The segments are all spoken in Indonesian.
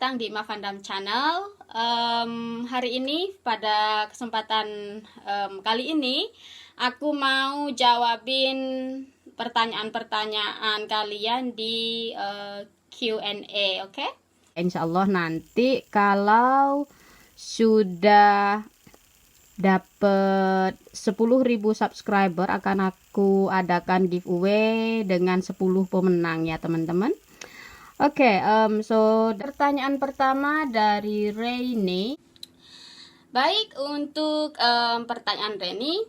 datang di Mafandam Channel. Hari ini pada kesempatan kali ini aku mau jawabin pertanyaan-pertanyaan kalian di Q&A, oke? Insya Allah nanti kalau sudah dapat 10.000 subscriber akan aku adakan giveaway dengan 10 pemenang ya teman-teman. Oke, so pertanyaan pertama dari Reni. Baik, untuk pertanyaan Reni,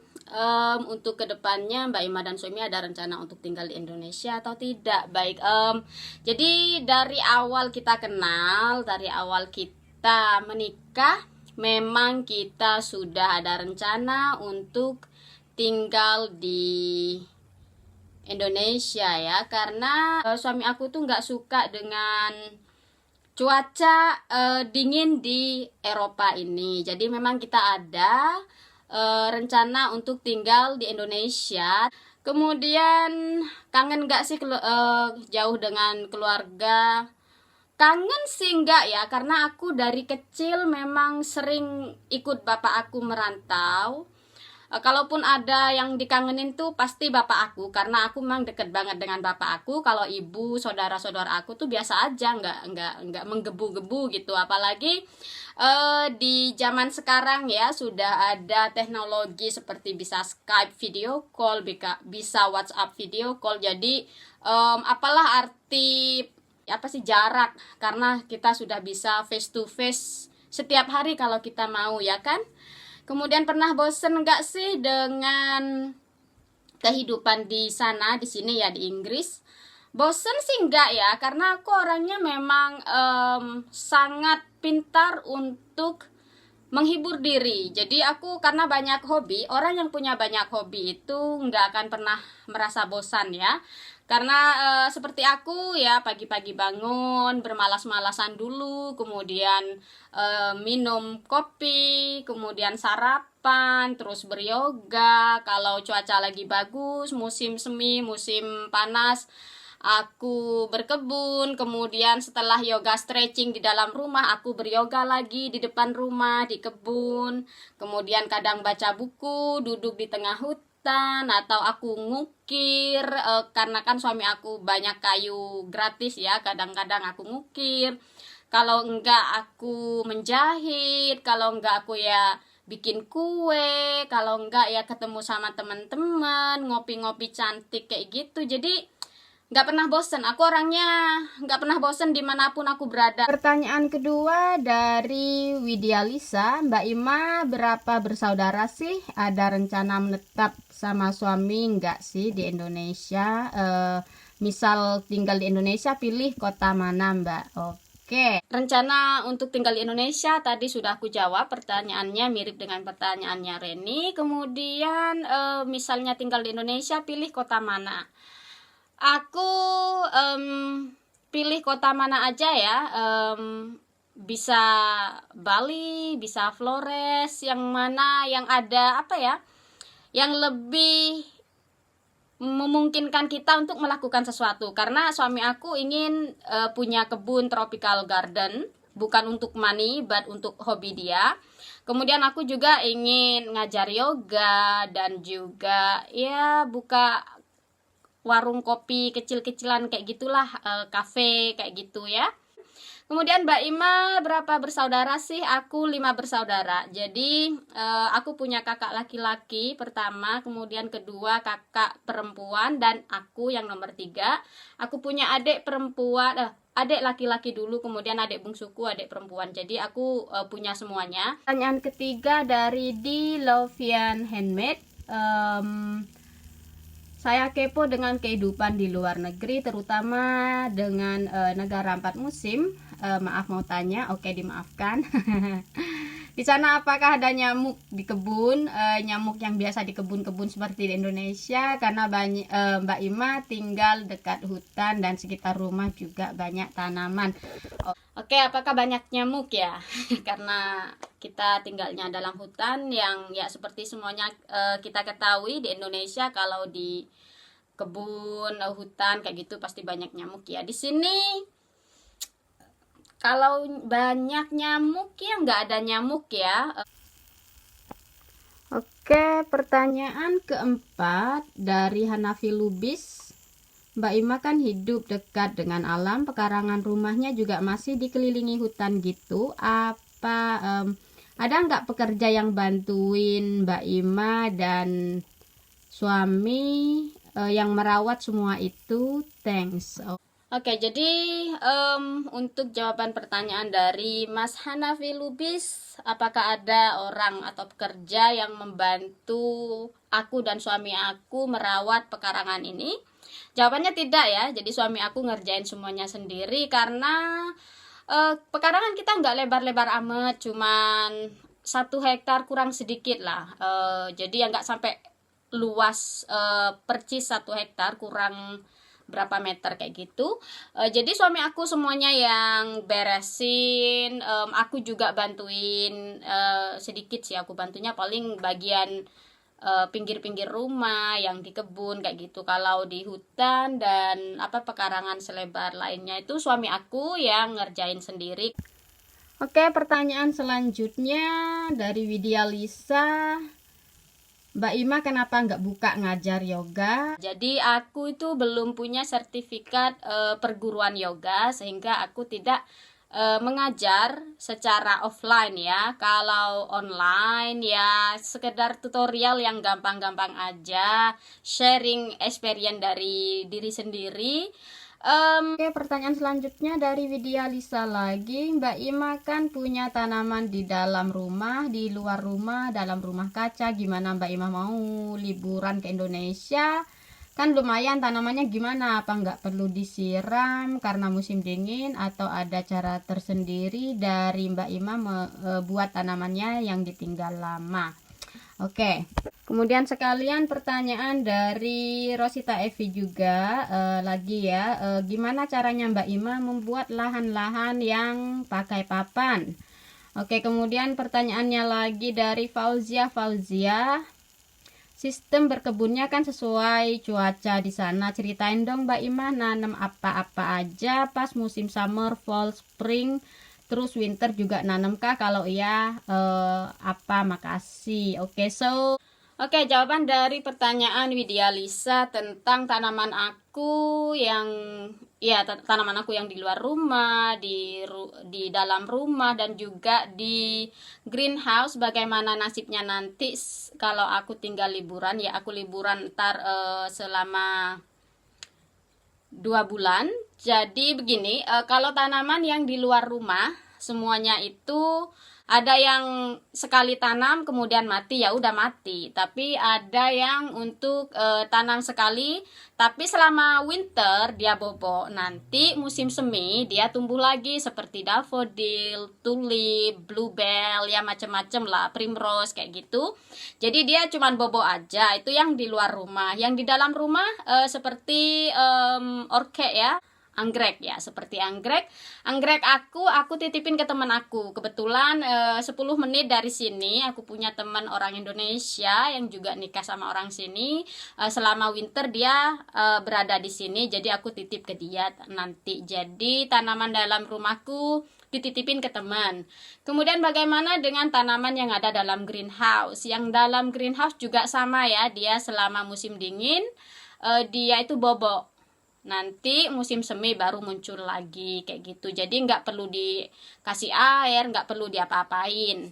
untuk kedepannya Mbak Ima dan suami ada rencana untuk tinggal di Indonesia atau tidak? Baik, jadi dari awal kita kenal, dari awal kita menikah, memang kita sudah ada rencana untuk tinggal di Indonesia ya, karena suami aku tuh nggak suka dengan cuaca dingin di Eropa ini. Jadi memang kita ada rencana untuk tinggal di Indonesia. Kemudian kangen nggak sih jauh dengan keluarga? Kangen sih enggak ya, karena aku dari kecil memang sering ikut bapak aku merantau. Kalaupun ada yang dikangenin tuh pasti bapak aku, karena aku memang deket banget dengan bapak aku. Kalau ibu, saudara-saudara aku tuh biasa aja, nggak menggebu-gebu gitu. Apalagi di zaman sekarang ya sudah ada teknologi seperti bisa Skype video call, bisa WhatsApp video call. Jadi apalah arti apa sih jarak, karena kita sudah bisa face to face setiap hari kalau kita mau ya kan. Kemudian pernah bosen nggak sih dengan kehidupan di sana, di sini ya di Inggris? Bosen sih enggak ya, karena aku orangnya memang sangat pintar untuk menghibur diri. Jadi aku karena banyak hobi, orang yang punya banyak hobi itu nggak akan pernah merasa bosan ya. Karena seperti aku ya, pagi-pagi bangun, bermalas-malasan dulu, kemudian minum kopi, kemudian sarapan, terus beryoga. Kalau cuaca lagi bagus, musim semi, musim panas, aku berkebun. Kemudian setelah yoga stretching di dalam rumah, aku beryoga lagi di depan rumah, di kebun. Kemudian kadang baca buku, duduk di tengah hutan, atau aku ngukir, karena kan suami aku banyak kayu gratis ya, kadang-kadang aku ngukir. Kalau enggak aku menjahit, kalau enggak aku ya bikin kue, kalau enggak ya ketemu sama teman-teman, ngopi-ngopi cantik kayak gitu. Jadi nggak pernah bosen, aku orangnya nggak pernah bosen dimanapun aku berada. Pertanyaan kedua dari Widya Lisa. Mbak Ima berapa bersaudara sih? Ada rencana menetap sama suami nggak sih di Indonesia? Misal tinggal di Indonesia, pilih kota mana Mbak? Oke, rencana untuk tinggal di Indonesia tadi sudah aku jawab, pertanyaannya mirip dengan pertanyaannya Reni. Kemudian misalnya tinggal di Indonesia, pilih kota mana? Aku pilih kota mana aja ya, bisa Bali, bisa Flores, yang mana yang ada apa ya, yang lebih memungkinkan kita untuk melakukan sesuatu. Karena suami aku ingin punya kebun tropical garden, bukan untuk money but untuk hobi dia. Kemudian aku juga ingin ngajar yoga dan juga ya buka warung kopi kecil-kecilan kayak gitulah, kafe kayak gitu ya. Kemudian Mbak Ima berapa bersaudara sih? Aku 5 bersaudara. Jadi aku punya kakak laki-laki pertama, kemudian kedua kakak perempuan, dan aku yang nomor 3. Aku punya adik perempuan, adik laki-laki dulu, kemudian adik bungsuku, adik perempuan. Jadi aku punya semuanya. Pertanyaan ketiga dari Di Lovian Handmade. Saya kepo dengan kehidupan di luar negeri, terutama dengan negara 4 musim. Maaf mau tanya, oke dimaafkan. Di sana apakah ada nyamuk di kebun, nyamuk yang biasa di kebun-kebun seperti di Indonesia? Karena Mbak Ima tinggal dekat hutan dan sekitar rumah juga banyak tanaman. Oke, apakah banyak nyamuk ya? Karena kita tinggalnya dalam hutan yang ya seperti semuanya kita ketahui di Indonesia, kalau di kebun, hutan kayak gitu pasti banyak nyamuk ya. Di sini Kalau banyak nyamuk ya nggak ada nyamuk ya. Oke, pertanyaan keempat dari Hanafi Lubis. Mbak Ima kan hidup dekat dengan alam, pekarangan rumahnya juga masih dikelilingi hutan gitu. Ada nggak pekerja yang bantuin Mbak Ima dan suami yang merawat semua itu? Thanks. Oke, jadi untuk jawaban pertanyaan dari Mas Hanafi Lubis, apakah ada orang atau pekerja yang membantu aku dan suami aku merawat pekarangan ini? Jawabannya tidak ya, jadi suami aku ngerjain semuanya sendiri karena pekarangan kita nggak lebar-lebar amat, cuman 1 hektar kurang sedikit lah. Jadi ya nggak sampai luas percis 1 hektar, kurang berapa meter kayak gitu. Jadi suami aku semuanya yang beresin, aku juga bantuin sedikit sih, aku bantunya paling bagian pinggir-pinggir rumah, yang di kebun kayak gitu. Kalau di hutan dan pekarangan selebar lainnya itu suami aku yang ngerjain sendiri. Oke, pertanyaan selanjutnya dari Widya Lisa. Mbak Ima kenapa nggak buka ngajar yoga? Jadi aku itu belum punya sertifikat perguruan yoga, sehingga aku tidak mengajar secara offline ya. Kalau online ya sekedar tutorial yang gampang-gampang aja, sharing experience dari diri sendiri. Oke, pertanyaan selanjutnya dari Widya Lisa lagi. Mbak Ima kan punya tanaman di dalam rumah, di luar rumah, dalam rumah kaca. Gimana Mbak Ima mau liburan ke Indonesia? Kan lumayan tanamannya, gimana? Apa nggak perlu disiram karena musim dingin? Atau ada cara tersendiri dari Mbak Ima buat tanamannya yang ditinggal lama? Oke, kemudian sekalian pertanyaan dari Rosita Evi juga lagi ya, gimana caranya Mbak Ima membuat lahan-lahan yang pakai papan? Oke, kemudian pertanyaannya lagi dari Fauzia. Sistem berkebunnya kan sesuai cuaca di sana. Ceritain dong Mbak Ima nanam apa-apa aja pas musim summer, fall, spring, terus winter juga nanam kah? Kalau iya apa? Makasih. Oke, jawaban dari pertanyaan Widya Lisa tentang tanaman aku yang tanaman aku yang di luar rumah, di dalam rumah, dan juga di greenhouse. Bagaimana nasibnya nanti kalau aku tinggal liburan? Ya, aku liburan ntar selama 2 bulan. Jadi begini, kalau tanaman yang di luar rumah semuanya itu ada yang sekali tanam kemudian mati, ya udah mati. Tapi ada yang untuk tanam sekali, tapi selama winter dia bobok. Nanti musim semi dia tumbuh lagi seperti daffodil, tulip, bluebell, ya macam-macam lah, primrose kayak gitu. Jadi dia cuman bobok aja. Itu yang di luar rumah. Yang di dalam rumah seperti orchid ya. Anggrek ya, seperti anggrek aku titipin ke teman aku. Kebetulan 10 menit dari sini aku punya teman orang Indonesia yang juga nikah sama orang sini. Selama winter dia berada di sini, jadi aku titip ke dia nanti. Jadi tanaman dalam rumahku dititipin ke teman. Kemudian bagaimana dengan tanaman yang ada dalam greenhouse? Yang dalam greenhouse juga sama ya, dia selama musim dingin dia itu bobok. Nanti musim semi baru muncul lagi kayak gitu. Jadi nggak perlu dikasih air, nggak perlu diapa-apain.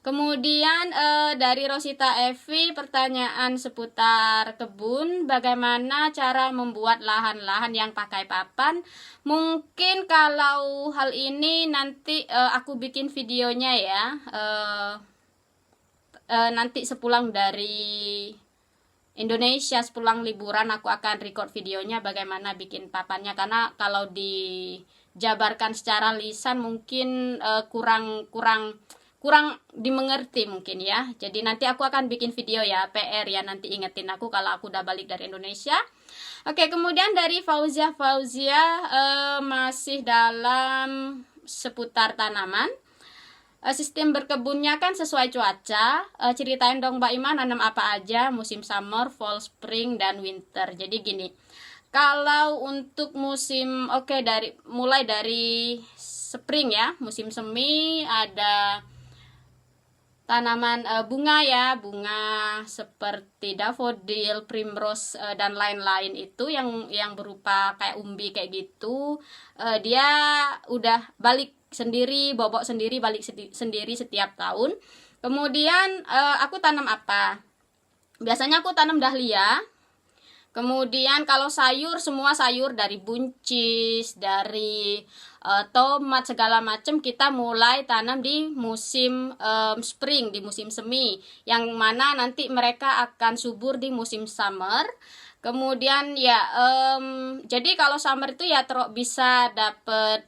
Kemudian dari Rosita Evi, pertanyaan seputar kebun, bagaimana cara membuat lahan-lahan yang pakai papan? Mungkin kalau hal ini nanti aku bikin videonya ya. Nanti sepulang dari Indonesia, sepulang liburan aku akan record videonya bagaimana bikin papannya, karena kalau dijabarkan secara lisan mungkin kurang dimengerti mungkin ya. Jadi nanti aku akan bikin video ya, PR ya, nanti ingetin aku kalau aku udah balik dari Indonesia. Oke, kemudian dari Fauzia masih dalam seputar tanaman. Sistem berkebunnya kan sesuai cuaca. Ceritain dong Mbak Ima nanam apa aja musim summer, fall, spring, dan winter. Jadi gini, kalau untuk musim mulai dari spring ya, musim semi, ada tanaman bunga ya, bunga seperti daffodil, primrose dan lain-lain itu yang berupa kayak umbi kayak gitu. Dia udah balik sendiri, bobok sendiri, balik sendiri setiap tahun. Kemudian aku tanam apa? Biasanya aku tanam dahlia. Kemudian kalau sayur, semua sayur dari buncis, dari tomat segala macam kita mulai tanam di musim spring, di musim semi, yang mana nanti mereka akan subur di musim summer. Kemudian ya jadi kalau summer itu ya bisa dapet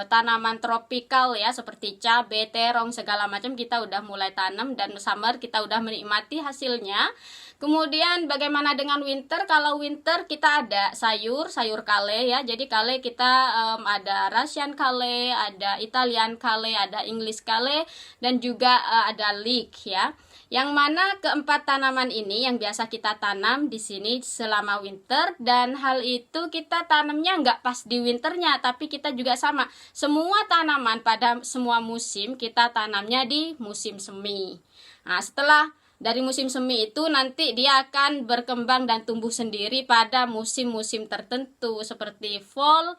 tanaman tropikal ya, seperti cabai, terong segala macam kita udah mulai tanam, dan summer kita udah menikmati hasilnya. Kemudian bagaimana dengan winter? Kalau winter kita ada sayur kale ya. Jadi kale kita ada Russian kale, ada Italian kale, ada English kale, dan juga ada leek ya. Yang mana keempat tanaman ini yang biasa kita tanam di sini selama winter, dan hal itu kita tanamnya nggak pas di winternya, tapi kita juga sama. Semua tanaman pada semua musim kita tanamnya di musim semi. Nah, setelah dari musim semi itu nanti dia akan berkembang dan tumbuh sendiri pada musim-musim tertentu, seperti fall,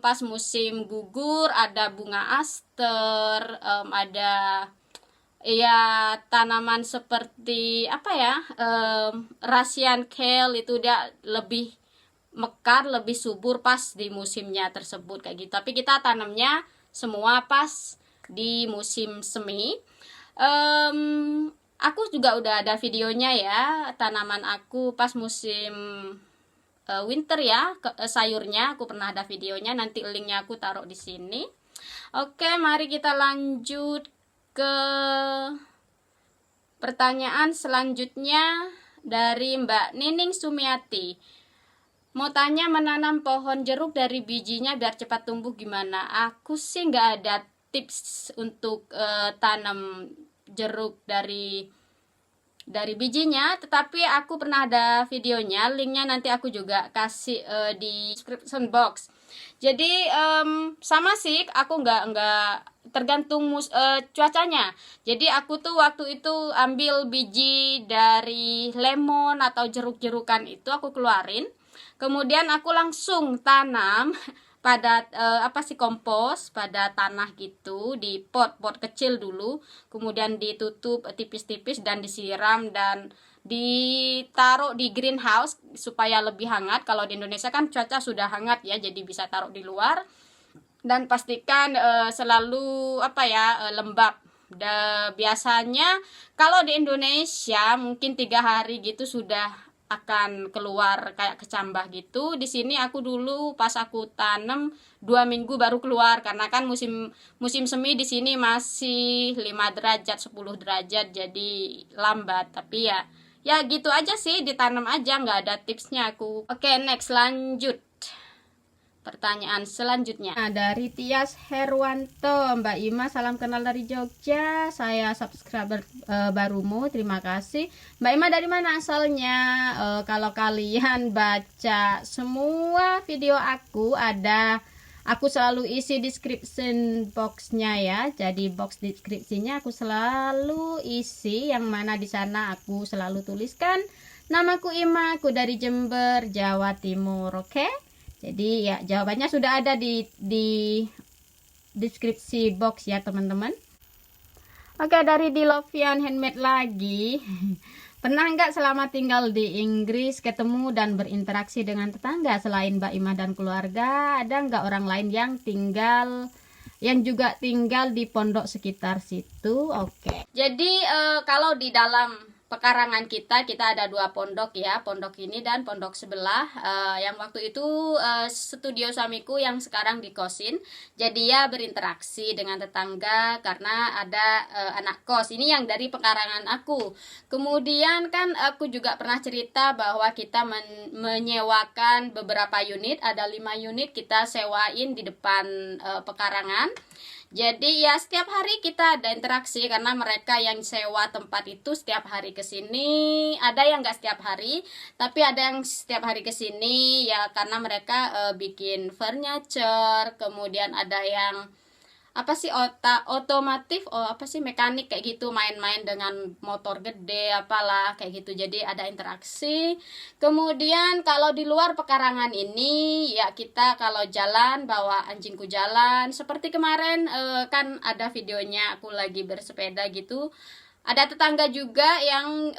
pas musim gugur ada bunga aster, ada ya tanaman seperti apa ya, Russian kale itu dia lebih mekar, lebih subur pas di musimnya tersebut kayak gitu. Tapi kita tanamnya semua pas di musim semi. Aku juga udah ada videonya ya, tanaman aku pas musim winter ya, sayurnya aku pernah ada videonya, nanti linknya aku taruh di sini. Oke, mari kita lanjut ke pertanyaan selanjutnya dari Mbak Nining Sumiati. Mau tanya, menanam pohon jeruk dari bijinya biar cepat tumbuh gimana? Aku sih nggak ada tips untuk tanam jeruk dari bijinya, tetapi aku pernah ada videonya, linknya nanti aku juga kasih di description box. Jadi sama sih, aku nggak tergantung cuacanya. Jadi aku tuh waktu itu ambil biji dari lemon atau jeruk-jerukan itu aku keluarin, kemudian aku langsung tanam pada kompos pada tanah gitu, di pot kecil dulu, kemudian ditutup tipis-tipis dan disiram dan ditaruh di greenhouse supaya lebih hangat. Kalau di Indonesia kan cuaca sudah hangat ya, jadi bisa taruh di luar, dan pastikan selalu lembab. Biasanya kalau di Indonesia mungkin 3 hari gitu sudah akan keluar kayak kecambah gitu. Di sini aku dulu pas aku tanam 2 minggu baru keluar, karena kan musim semi di sini masih 5 derajat 10 derajat, jadi lambat. Tapi ya gitu aja sih, ditanam aja, nggak ada tipsnya aku. Oke, next, lanjut. Pertanyaan selanjutnya dari Tias Herwanto. Mbak Ima, salam kenal dari Jogja, saya subscriber barumu, terima kasih. Mbak Ima dari mana asalnya? Kalau kalian baca semua video aku aku selalu isi description boxnya ya. Jadi box deskripsinya aku selalu isi, yang mana di sana aku selalu tuliskan namaku Ima, aku dari Jember, Jawa Timur. Oke? Jadi ya jawabannya sudah ada di deskripsi box ya teman-teman. Oke, dari Dilovian Handmade lagi. Pernah nggak selama tinggal di Inggris ketemu dan berinteraksi dengan tetangga selain Mbak Ima dan keluarga? Ada nggak orang lain yang juga tinggal di pondok sekitar situ? Oke. Jadi kalau di dalam pekarangan kita ada 2 pondok ya, pondok ini dan pondok sebelah. Yang waktu itu studio suamiku yang sekarang dikosin, jadi ya berinteraksi dengan tetangga karena ada anak kos ini yang dari pekarangan aku. Kemudian kan aku juga pernah cerita bahwa kita menyewakan beberapa unit, ada 5 unit kita sewain di depan pekarangan. Jadi ya setiap hari kita ada interaksi, karena mereka yang sewa tempat itu setiap hari ke sini. Ada yang nggak setiap hari, tapi ada yang setiap hari ke sini ya, karena mereka bikin furniture. Kemudian ada yang apa sih otomotif, apa sih, mekanik kayak gitu, main-main dengan motor gede apalah kayak gitu. Jadi ada interaksi. Kemudian kalau di luar pekarangan ini ya kita kalau jalan bawa anjingku jalan seperti kemarin, kan ada videonya aku lagi bersepeda gitu. Ada tetangga juga yang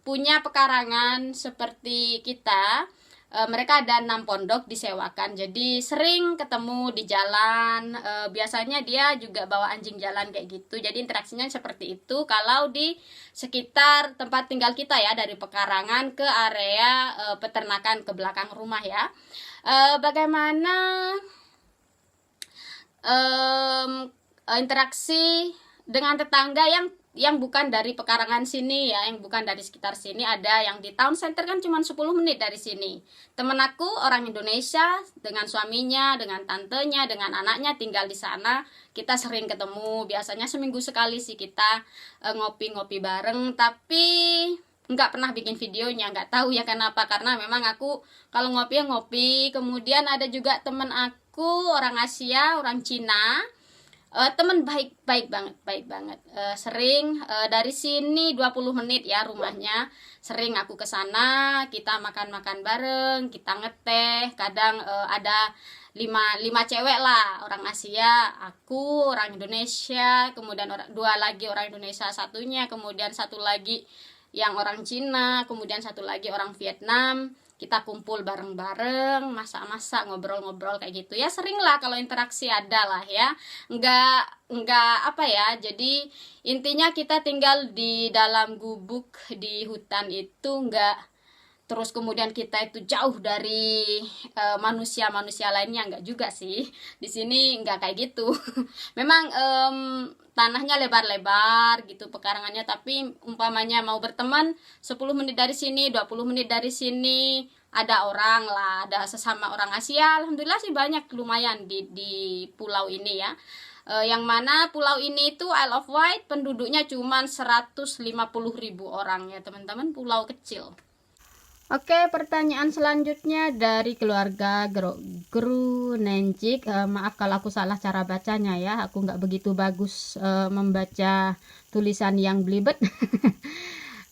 punya pekarangan seperti kita. Mereka ada 6 pondok disewakan, jadi sering ketemu di jalan. Biasanya dia juga bawa anjing jalan kayak gitu, jadi interaksinya seperti itu kalau di sekitar tempat tinggal kita ya, dari pekarangan ke area peternakan ke belakang rumah ya. Bagaimana interaksi dengan tetangga yang bukan dari pekarangan sini ya, yang bukan dari sekitar sini. Ada yang di town center kan cuma 10 menit dari sini. Temen aku orang Indonesia dengan suaminya, dengan tantenya, dengan anaknya tinggal di sana. Kita sering ketemu, biasanya seminggu sekali sih kita ngopi-ngopi bareng, tapi nggak pernah bikin videonya. Nggak tahu ya kenapa, karena memang aku kalau ngopi ya ngopi. Kemudian ada juga temen aku orang Asia, orang Cina. Temen baik banget. Sering dari sini 20 menit ya rumahnya. Sering aku ke sana, kita makan bareng, kita ngeteh. Kadang ada 5 cewek lah, orang Asia, aku orang Indonesia, kemudian 2 lagi orang Indonesia satunya, kemudian 1 lagi yang orang Cina, kemudian 1 lagi orang Vietnam. Kita kumpul bareng-bareng, masak-masak, ngobrol-ngobrol kayak gitu ya. Sering lah kalau interaksi ada lah ya. Enggak apa ya, jadi intinya kita tinggal di dalam gubuk di hutan itu, enggak terus kemudian kita itu jauh dari manusia-manusia lainnya, enggak juga sih. Di sini enggak kayak gitu. Memang tanahnya lebar-lebar gitu pekarangannya, tapi umpamanya mau berteman 10 menit dari sini, 20 menit dari sini ada orang lah, ada sesama orang Asia. Alhamdulillah sih banyak, lumayan di pulau ini ya. Yang mana pulau ini itu Isle of Wight, penduduknya cuma 150.000 orang ya teman-teman, pulau kecil. Oke, pertanyaan selanjutnya dari keluarga Grunenjik. Maaf kalau aku salah cara bacanya ya, aku nggak begitu bagus membaca tulisan yang belibet.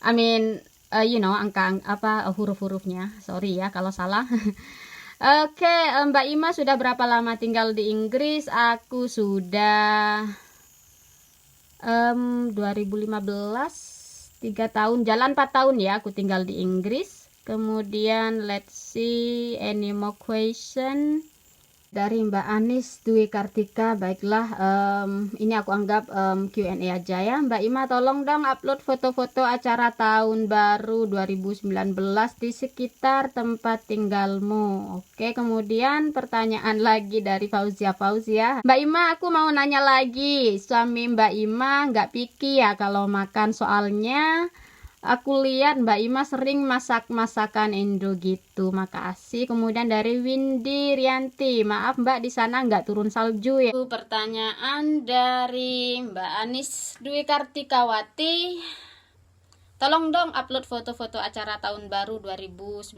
I mean, angka apa huruf-hurufnya. Sorry ya kalau salah. Oke, Mbak Ima sudah berapa lama tinggal di Inggris? Aku sudah 2015, 3 tahun, jalan 4 tahun ya aku tinggal di Inggris. Kemudian let's see any more question dari Mbak Anis Dwi Kartika. Baiklah, ini aku anggap Q&A aja ya. Mbak Ima, tolong dong upload foto-foto acara tahun baru 2019 di sekitar tempat tinggalmu. Oke, kemudian pertanyaan lagi dari Fauzia. Mbak Ima, aku mau nanya lagi, suami Mbak Ima nggak picky ya kalau makan, soalnya aku lihat Mbak Ima sering masak-masakan Indo gitu. Makasih. Kemudian dari Windy Rianti, maaf Mbak, di sana nggak turun salju ya? Pertanyaan dari Mbak Anis Dwi Kartikawati, tolong dong upload foto-foto acara tahun baru 2019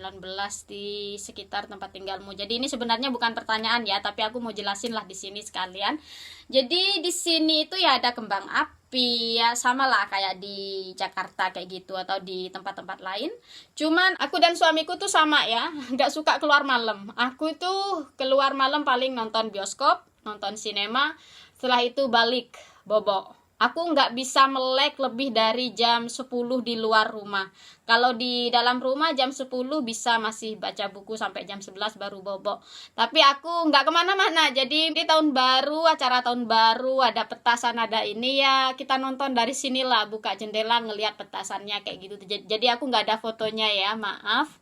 di sekitar tempat tinggalmu. Jadi ini sebenarnya bukan pertanyaan ya, tapi aku mau jelasin lah di sini sekalian. Jadi di sini itu ya ada kembang api ya, sama lah kayak di Jakarta kayak gitu atau di tempat-tempat lain. Cuman aku dan suamiku tuh sama ya, nggak suka keluar malam. Aku itu keluar malam paling nonton bioskop, nonton sinema, setelah itu balik bobo. Aku nggak bisa melek lebih dari jam 10 di luar rumah. Kalau di dalam rumah jam 10 bisa masih baca buku sampai jam 11 baru bobo. Tapi aku nggak kemana-mana. Jadi di tahun baru, acara tahun baru, ada petasan, ada ini ya, kita nonton dari sinilah, buka jendela ngelihat petasannya kayak gitu. Jadi aku nggak ada fotonya ya, maaf.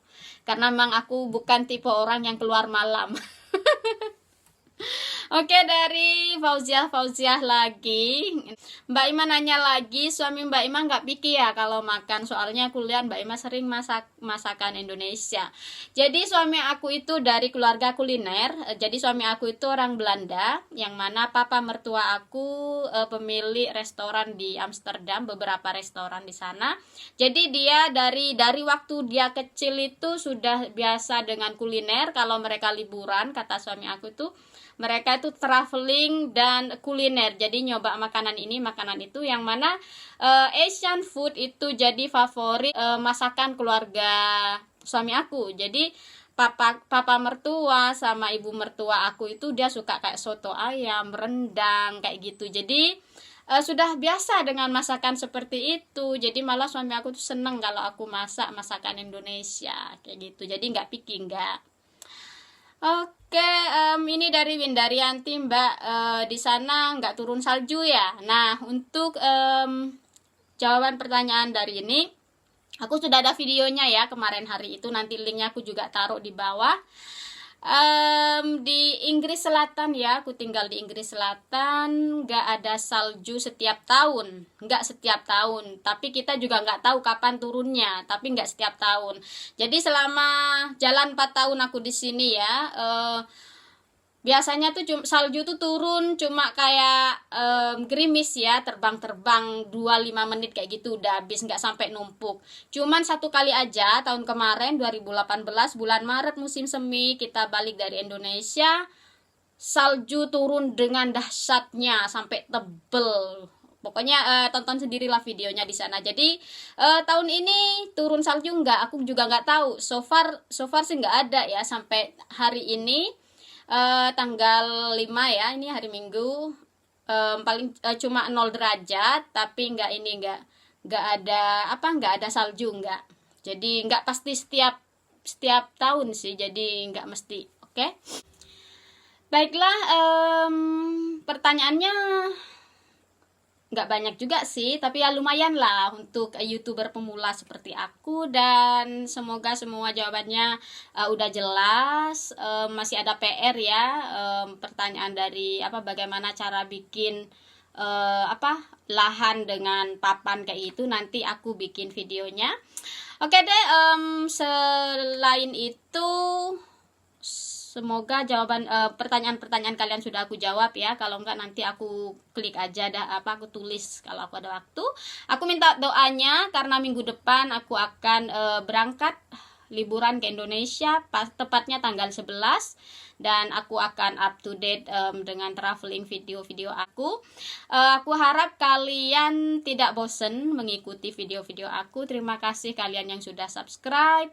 Karena memang aku bukan tipe orang yang keluar malam. Oke, dari Fauziah lagi. Mbak Ima nanya lagi, suami Mbak Ima nggak picky ya kalau makan, soalnya aku lihat Mbak Ima sering masakan Indonesia. Jadi suami aku itu dari keluarga kuliner. Jadi suami aku itu orang Belanda, yang mana papa mertua aku pemilik restoran di Amsterdam, beberapa restoran di sana. Jadi dia dari waktu dia kecil itu sudah biasa dengan kuliner. Kalau mereka liburan, kata suami aku itu mereka itu traveling dan kuliner, jadi nyoba makanan ini makanan itu, yang mana Asian food itu jadi favorit masakan keluarga suami aku. Jadi papa mertua sama ibu mertua aku itu dia suka kayak soto ayam, rendang kayak gitu. Jadi sudah biasa dengan masakan seperti itu. Jadi malah suami aku tuh seneng kalau aku masak masakan Indonesia kayak gitu. Jadi nggak picky, nggak. Oke, ini dari Windarianti, Mbak. Di sana nggak turun salju ya? Nah, untuk jawaban pertanyaan dari ini, aku sudah ada videonya ya kemarin hari itu, nanti linknya aku juga taruh di bawah. Di Inggris Selatan ya, aku tinggal di Inggris Selatan, nggak ada salju setiap tahun, nggak setiap tahun, tapi kita juga nggak tahu kapan turunnya, tapi nggak setiap tahun. Jadi selama jalan 4 tahun aku di sini ya, biasanya tuh salju tuh turun cuma kayak gerimis ya, terbang-terbang 2-5 menit kayak gitu udah habis, nggak sampai numpuk. Cuman satu kali aja tahun kemarin 2018 bulan Maret musim semi, kita balik dari Indonesia, salju turun dengan dahsyatnya sampai tebel. Pokoknya tonton sendirilah videonya di sana. Jadi tahun ini turun salju nggak? Aku juga nggak tahu. So far sih nggak ada ya sampai hari ini. Tanggal 5 ya, ini hari Minggu, paling cuma 0 derajat, tapi nggak ada salju, nggak. Jadi nggak pasti setiap tahun sih, jadi nggak mesti. Oke. Baiklah, pertanyaannya nggak banyak juga sih, tapi ya lumayan lah untuk YouTuber pemula seperti aku, dan semoga semua jawabannya udah jelas. Masih ada PR ya, pertanyaan dari bagaimana cara bikin lahan dengan papan kayak itu, nanti aku bikin videonya. Oke deh, selain itu semoga jawaban pertanyaan-pertanyaan kalian sudah aku jawab ya. Kalau enggak nanti aku klik aja aku tulis kalau aku ada waktu. Aku minta doanya karena minggu depan aku akan berangkat liburan ke Indonesia, tepatnya tanggal 11, dan aku akan up to date dengan traveling video-video aku. Aku harap kalian tidak bosen mengikuti video-video aku. Terima kasih kalian yang sudah subscribe.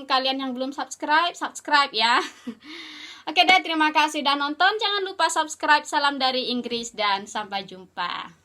Kalian yang belum subscribe ya. Oke deh, terima kasih sudah nonton. Jangan lupa subscribe. Salam dari Inggris dan sampai jumpa.